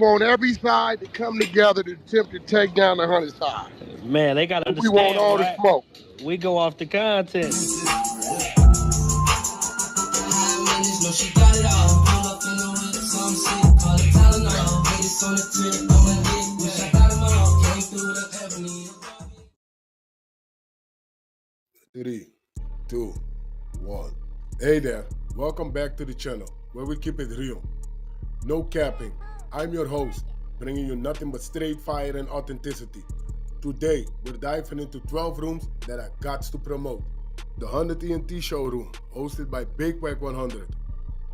want every side to come together to attempt to take down the 100 side. Man, they gotta We want understand, all the right? smoke. We go off the content. Three, two, one. Hey there, welcome back to the channel where we keep it real. No capping. I'm your host, bringing you nothing but straight fire and authenticity. Today, we're diving into 12 rooms that I got to promote. The 100 ENT showroom, hosted by Big Wack100.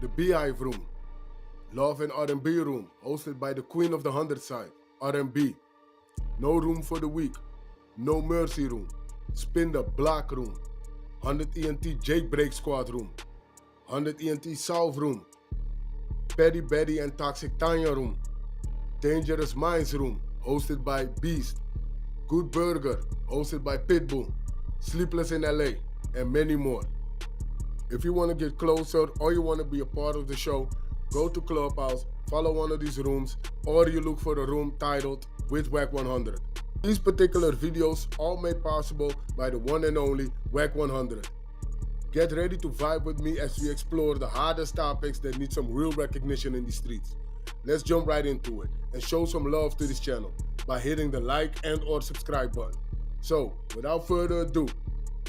The Beehive room. Love and R&B room, hosted by the queen of the 100 side, R&B. No room for the weak. No mercy room. Spin the block room. 100 ENT Jailbreak Squad room. 100 ENT South room. Petty Betty and Toxic Tanya room. Dangerous Minds room, hosted by Beast. Good Burger, hosted by Pitbull. Sleepless in LA, and many more. If you want to get closer or you want to be a part of the show, go to Clubhouse, follow one of these rooms, or you look for a room titled with Wack100. These particular videos all made possible by the one and only Wack100. Get ready to vibe with me as we explore the hardest topics that need some real recognition in the streets. Let's jump right into it and show some love to this channel by hitting the like and or subscribe button. So, without further ado,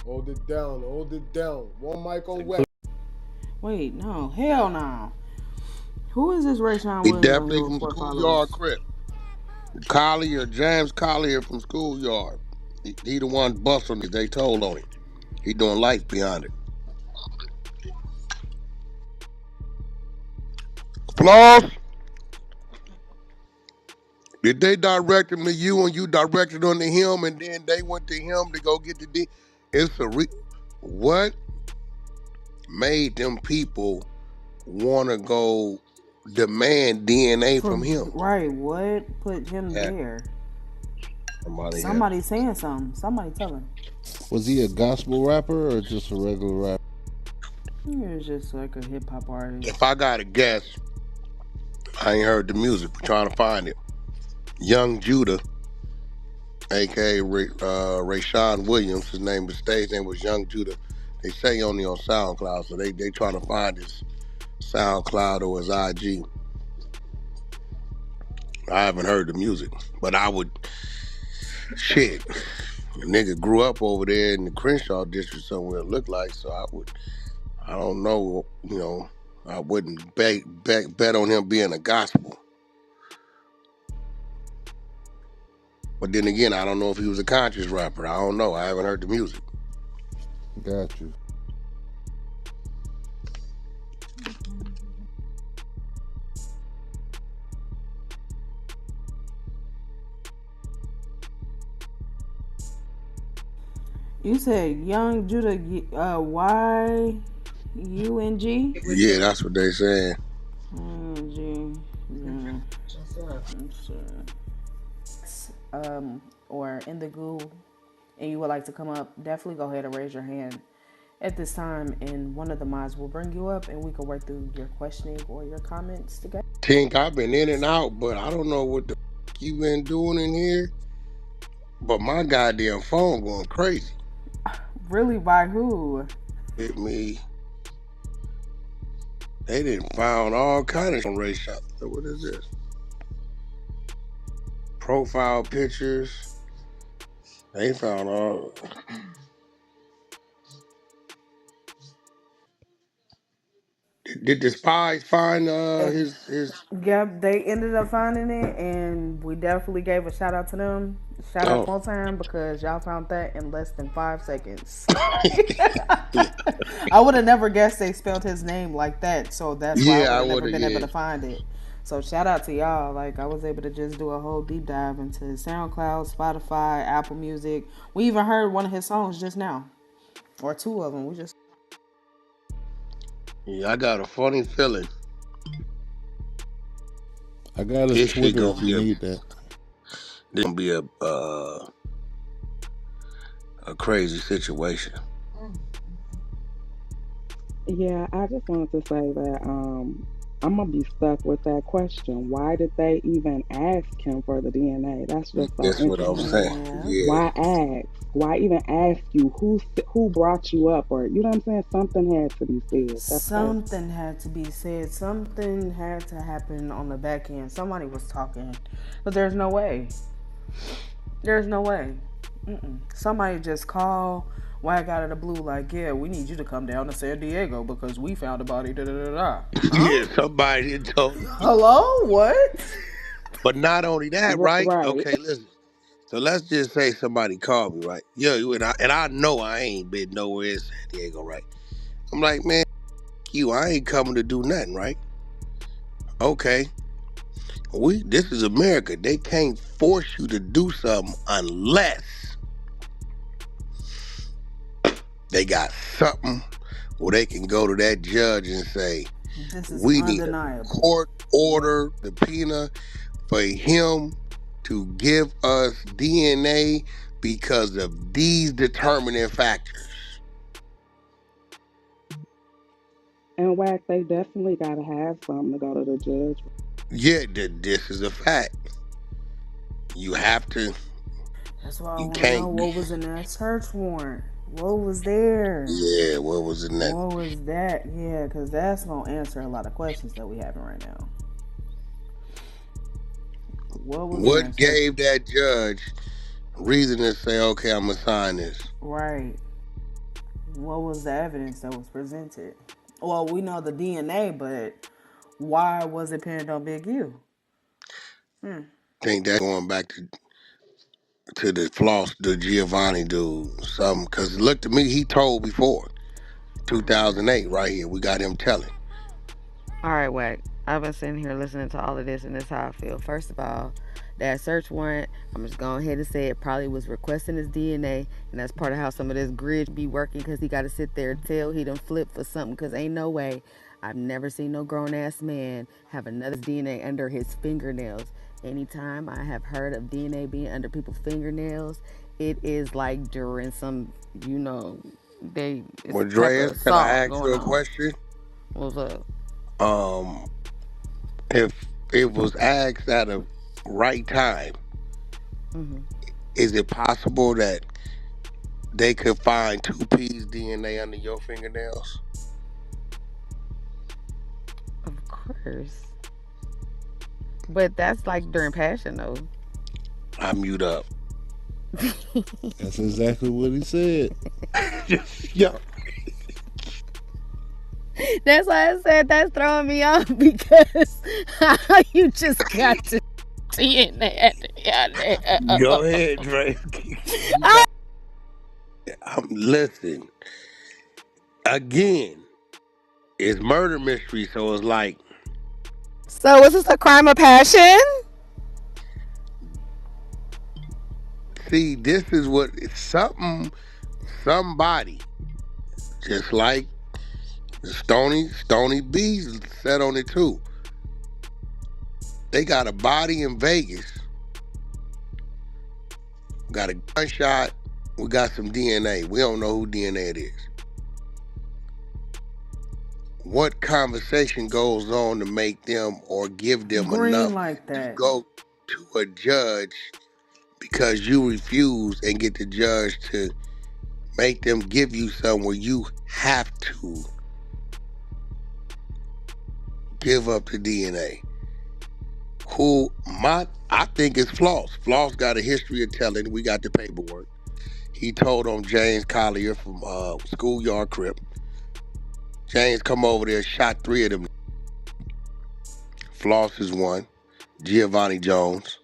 hold it down. One mic on Wack. Wait, no, hell no. Who is this Rayshawn He Williams on definitely here from with 4 Schoolyard followers? Crip. Collier, James Collier from Schoolyard. He the one busting it. They told on him. He doing life behind it. Floss, did they direct him to you and you directed on to him and then they went to him to go get the D? What made them people want to go demand DNA from him? Right, what put him there? Somebody saying something. Somebody tell him. Was he a gospel rapper or just a regular rapper? He was just like a hip hop artist. If I got to guess, I ain't heard the music. We're trying to find it. Young Judah, a.k.a. Rayshawn Williams. His stage name was Young Judah. They say only on SoundCloud, so they trying to find his SoundCloud or his IG. I haven't heard the music, but I would, shit, the nigga grew up over there in the Crenshaw district somewhere, it looked like, so I don't know, I wouldn't bet on him being a gospel. But then again, I don't know if he was a conscious rapper. I don't know. I haven't heard the music. Got you. You said Young Judah, Y-U-N-G? Yeah, that's what they saying. G. Yeah. Or in the goo, and you would like to come up, definitely go ahead and raise your hand at this time, and one of the mods will bring you up, and we can work through your questioning or your comments together. Tink, I've been in and out, but I don't know what the you been doing in here. But my goddamn phone going crazy. Really? By who? Hit me. They didn't found all kind of race shots. So what is this? Profile pictures. They found all. Did the spies find his? Yep, they ended up finding it, and we definitely gave a shout out to them. Shout out one time, because y'all found that in less than 5 seconds. I would have never guessed they spelled his name like that, so that's why I would have never been able to find it. So shout out to y'all. Like, I was able to just do a whole deep dive into SoundCloud, Spotify, Apple Music. We even heard one of his songs just now, or 2 of them. We just. Yeah, I got a funny feeling. I got a Twitter if you need that. This gonna be a crazy situation. Yeah, I just wanted to say that I'm gonna be stuck with that question. Why did they even ask him for the DNA? That's just so That's what I'm interesting. saying. Yeah. Yeah. Why ask? Why even ask you who brought you up, or you know what I'm saying? Something had to be said. That's crazy. Something had to be said. Something had to happen on the back end. Somebody was talking, but there's no way. There's no way. Somebody just called Wack out of the blue, like, yeah, we need you to come down to San Diego because we found a body. Da da da da. Yeah, Huh? somebody told. Hello? What? But not only that, right? Right. Okay, listen. So let's just say somebody called me, right? Yeah, and I know I ain't been nowhere in San Diego, right? I'm like, man, I ain't coming to do nothing, right? Okay, this is America. They can't force you to do something unless they got something where they can go to that judge and say, This is we need a undeniable. court order subpoena for him to give us DNA because of these determining factors. And Wack, they definitely gotta have something to go to the judge. Yeah, this is a fact. You have to. That's why I You want to know can't. what was in that search warrant. What was there? Yeah, what was in that? What was that? Yeah, because that's going to answer a lot of questions that we having right now. What was in What that search? gave that judge reason to say, okay, I'm gonna sign this? Right. What was the evidence that was presented? Well, we know the DNA, but why was it pinned on Big U? I think that's going back to the floss, the Giovanni dude. Some because look to me, he told before 2008 right here. We got him telling. All right, Wack. I've been sitting here listening to all of this, and this is how I feel. First of all, that search warrant, I'm just going ahead and say it probably was requesting his DNA, and that's part of how some of this grid be working because he got to sit there and tell he done flip for something because ain't no way. I've never seen no grown ass man have another DNA under his fingernails. Anytime I have heard of DNA being under people's fingernails, it is like during some, it's Well, a type of Dreas, can I assault ask you going a on. question? What's up? Um, if it was asked at a right time, is it possible that they could find 2P's DNA under your fingernails? Of course. But that's like during passion though. I mute up. That's exactly what he said. Yeah. That's why I said that's throwing me off because you just got to DNA. Go ahead, Dre. Listen. Again, it's murder mystery, so it's like, So was this a crime of passion? see, this is what somebody, just like Stony B said on it too. They got a body in Vegas, got a gunshot, we got some DNA. We don't know who DNA it is. What conversation goes on to make them or give them Green enough like to that. go to a judge because you refuse and get the judge to make them give you some where you have to give up the DNA? I think it's Floss. Floss got a history of telling. We got the paperwork. He told on James Collier from Schoolyard Crip. James come over there, shot 3 of them. Floss is one. Giovanni Jones.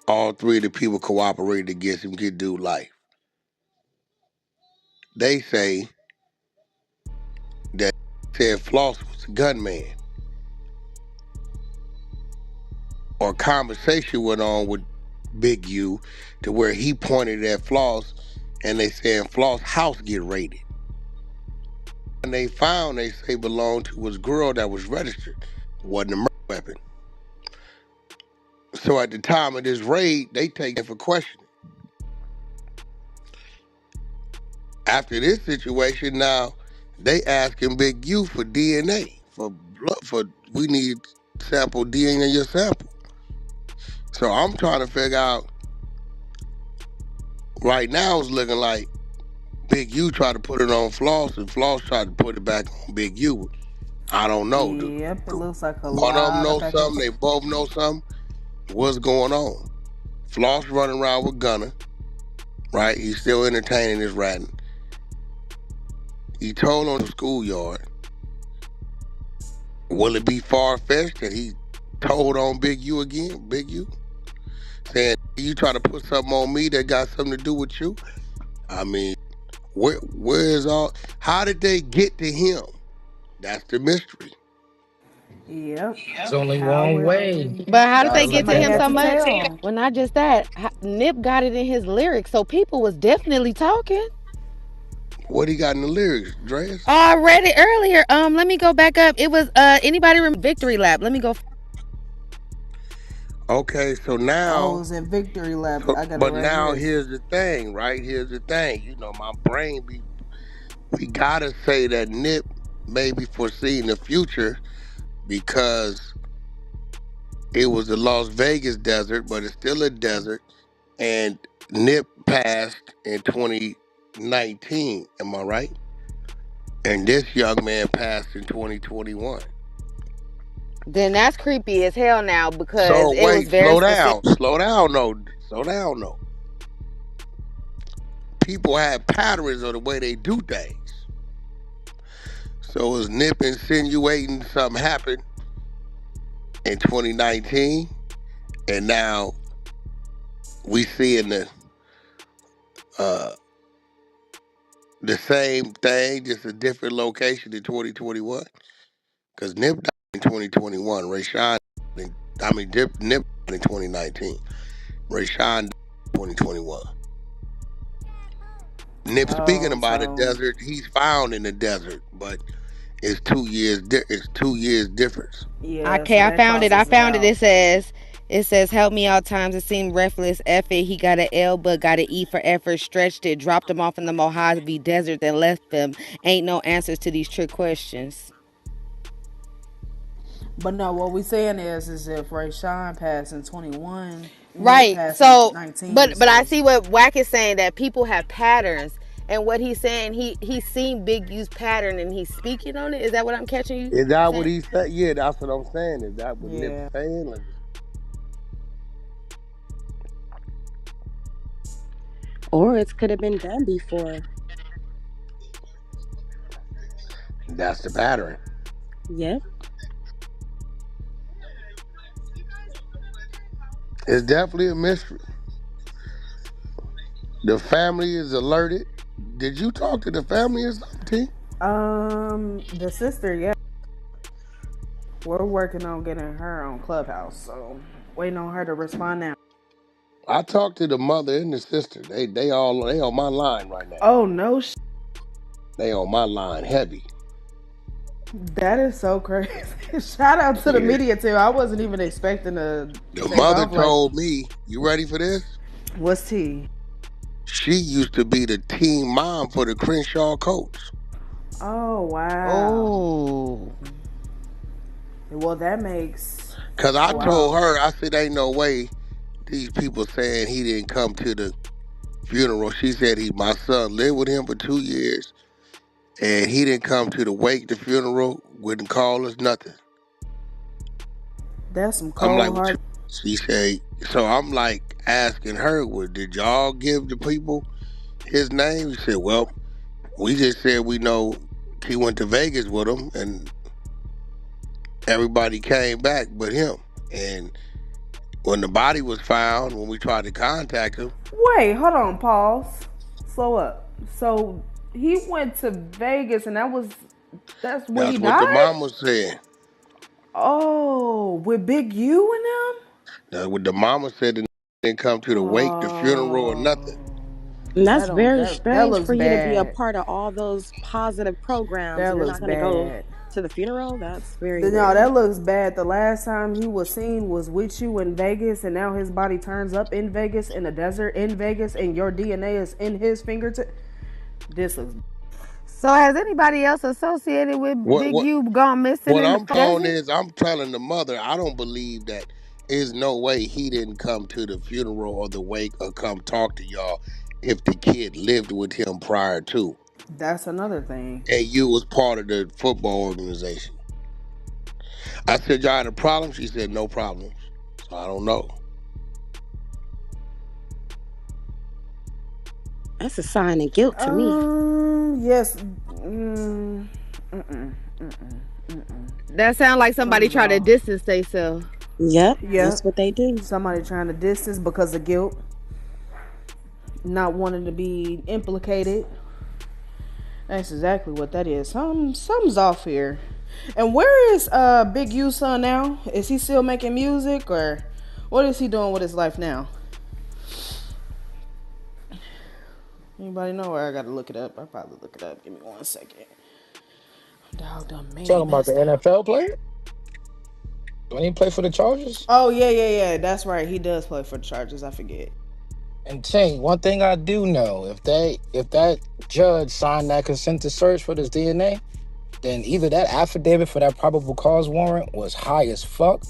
All 3 of the people cooperated against him, get dude life. They say that said Floss was a gunman. Or conversation went on with Big U to where he pointed at Floss and they saying Floss' house get raided. And they found, they say, belonged to his girl that was registered. Wasn't a murder weapon. So at the time of this raid, they take it for questioning. After this situation, now they asking Big U for DNA, for we need sample DNA in your sample. So I'm trying to figure out. Right now, it's looking like Big U tried to put it on Floss, and Floss tried to put it back on Big U. I don't know. Yep, it looks like a One of them lot of know back and something. They forth. both know something. What's going on? Floss running around with Gunner, right? He's still entertaining his ratting. He told on the schoolyard. Will it be far-fetched that he told on Big U again? Big U? Saying, you try to put something on me that got something to do with you? I mean, where's all... How did they get to him? That's the mystery. Yep. It's only one way. But how did they get to Somebody him had so to much? tell. Well, not just that. Nip got it in his lyrics, so people was definitely talking. What he got in the lyrics, Dreas? Oh, I read it earlier. Let me go back up. It was anybody remember Victory Lap? Let me go. Okay, so now... Oh, it was in Victory Lap. I got it But right now here. here's the thing, right? Here's the thing. You know, my brain we gotta say that Nip may be foreseeing the future because it was the Las Vegas desert, but it's still a desert. And Nip passed in 2019, am I right? And this young man passed in 2021. Then that's creepy as hell now because So it was wait, very slow specific. down. Slow down, no. People have patterns of the way they do things. So is Nip insinuating something happened in 2019, and now we seeing the same thing, just a different location in 2021? Because Nip died in 2021, Nip died in 2019, Rayshawn died in 2021. Nip speaking about a desert, he's found in the desert, but it's 2 years. It's 2 years difference. Yeah, Okay, so I that found it. crosses it out. It says, help me out times. It seemed reckless. F it. He got an L, but got an E for effort. Stretched it. Dropped him off in the Mojave Desert, then left them. Ain't no answers to these trick questions. But no, what we saying is if Rayshawn passed in 21, Nip Right. passed in So, 19. but I So see what Wack is saying, that people have patterns. And what he's saying, he's seen Big U's pattern and he's speaking on it. Is that what I'm catching you Is that what saying? he said? Yeah, that's what I'm saying. Is that what Nip's yeah. saying? Like, Or it could have been done before. that's the pattern. Yep. It's definitely a mystery. The family is alerted. Did you talk to the family or something? The sister, yeah. We're working on getting her on Clubhouse, so waiting on her to respond now. I talked to the mother and the sister. They on my line right now. Oh no, They on my line heavy. that is so crazy. Shout out to the media too. I wasn't even expecting to. The mother told me, you ready for this? What's T? She used to be the team mom for the Crenshaw Colts. Oh wow. Oh. Well, that makes. Cause I told her, I said, ain't no way these people saying he didn't come to the funeral. She said my son lived with him for 2 years, and he didn't come to the wake, the funeral, wouldn't call us nothing. That's some cold heart. She said, so I'm like asking her, well, did y'all give the people his name? She said, well, we just said we know he went to Vegas with him, and everybody came back but him. And when the body was found, when we tried to contact him. Wait, hold on, pause. Slow up. So he went to Vegas, and that's when he died? That's what the mama said. Oh, with Big U and them? That's what the mama said. They didn't come to the wake, the funeral, or nothing. And that's very strange for you bad. to be a part of all those positive programs. That and you're looks not going to bad. go to the funeral. That's very No, weird. that looks bad. The last time he was seen was with you in Vegas, and now his body turns up in Vegas, in the desert in Vegas, and your DNA is in his fingertip. This looks. So has anybody else associated with What Big what U gone missing what in the I'm on desert? is I'm telling the mother I don't believe that there's no way he didn't come to the funeral or the wake or come talk to y'all if the kid lived with him prior to. That's another thing. And you was part of the football organization. I said, y'all had a problem? She said, no problems. So I don't know. That's a sign of guilt to me. Yes. Mm, mm-mm, mm-mm, mm-mm. That sounds like somebody Something's try to off. distance themselves. Yep, Yep. that's what they do. Somebody trying to distance because of guilt, not wanting to be implicated. That's exactly what that is. Something's off here. And where is Big U son now? Is he still making music or what is he doing with his life now? Anybody know where I gotta look it up? I'll probably look it up. Give me 1 second. Dog done Talking about the messed up. NFL player? When he play for the Chargers? Oh yeah. That's right. He does play for the Chargers. I forget. And Ching, one thing I do know, if that judge signed that consent to search for this DNA, then either that affidavit for that probable cause warrant was high as fuck,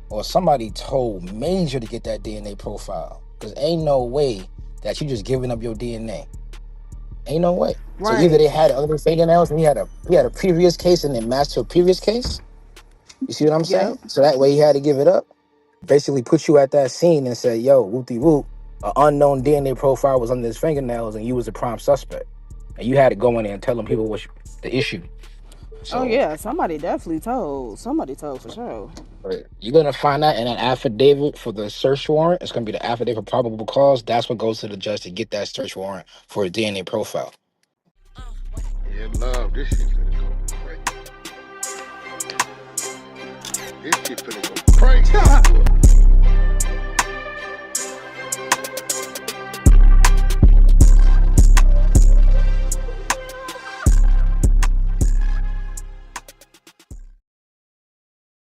or somebody told Major to get that DNA profile. Because ain't no way that you just giving up your DNA. Ain't no way. So either Right. they had other fingernails and he had a previous case and it matched to a previous case. You see what I'm Yep. saying? So that way he had to give it up. Basically put you at that scene and said, yo, whoopty whoop, an unknown DNA profile was under his fingernails and you was a prime suspect. And you had to go in there and tell them people what's the issue. Oh So yeah. Somebody definitely told. Somebody told for sure. you're gonna find that in an affidavit for the search warrant. It's gonna be the affidavit for probable cause. That's what goes to the judge to get that search warrant for a DNA profile. Yeah, love. This shit finna go crazy. This shit finna go crazy.